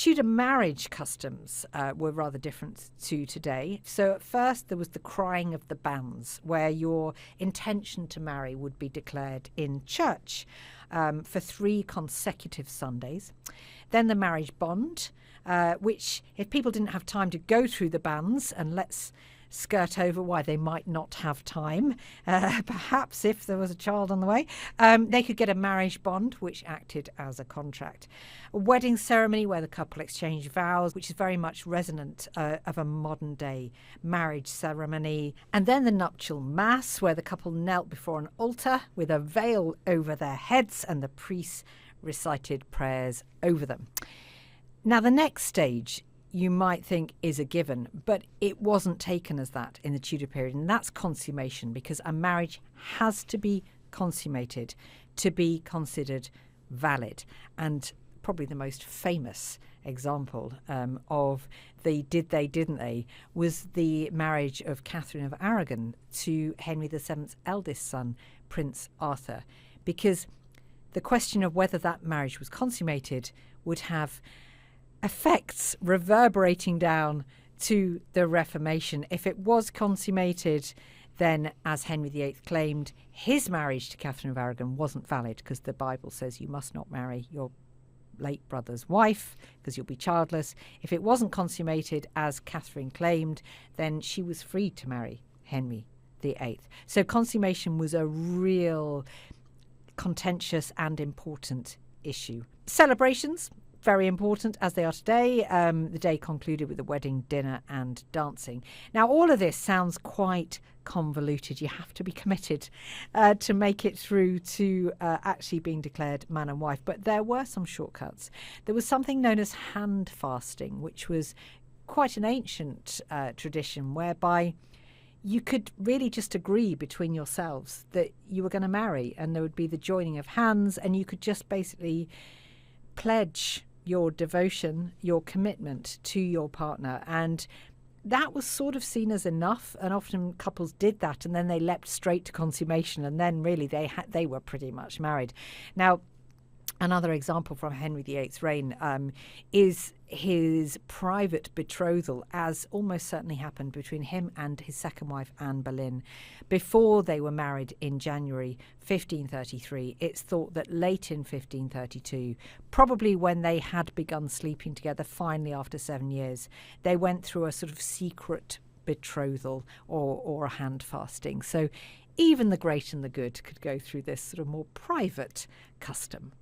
Tudor marriage customs were rather different to today. So at first there was the crying of the banns, where your intention to marry would be declared in church for 3 consecutive Sundays. Then the marriage bond, which if people didn't have time to go through the banns, and let's skirt over why they might not have time, perhaps if there was a child on the way, they could get a marriage bond, which acted as a contract. A wedding ceremony where the couple exchanged vows, which is very much resonant of a modern day marriage ceremony. And then the nuptial mass, where the couple knelt before an altar with a veil over their heads and the priest recited prayers over them. Now, the next stage you might think is a given, but it wasn't taken as that in the Tudor period, and that's consummation, because a marriage has to be consummated to be considered valid. And probably the most famous example of the did they, didn't they, was the marriage of Catherine of Aragon to Henry VII's eldest son, Prince Arthur, because the question of whether that marriage was consummated would have effects reverberating down to the Reformation. If it was consummated, then, as Henry VIII claimed, his marriage to Catherine of Aragon wasn't valid, because the Bible says you must not marry your late brother's wife because you'll be childless. If it wasn't consummated, as Catherine claimed, then she was free to marry Henry VIII. So consummation was a real contentious and important issue. Celebrations, very important as they are today. The day concluded with a wedding dinner and dancing. Now, all of this sounds quite convoluted. You have to be committed to make it through to actually being declared man and wife. But there were some shortcuts. There was something known as hand fasting, which was quite an ancient tradition whereby you could really just agree between yourselves that you were going to marry, and there would be the joining of hands, and you could just basically pledge your devotion, your commitment to your partner. And that was sort of seen as enough, and often couples did that and then they leapt straight to consummation, and then really they were pretty much married. Now, another example from Henry VIII's reign is his private betrothal, as almost certainly happened between him and his second wife, Anne Boleyn, before they were married in January 1533. It's thought that late in 1532, probably when they had begun sleeping together finally after 7 years, they went through a sort of secret betrothal or a hand fasting. So even the great and the good could go through this sort of more private custom.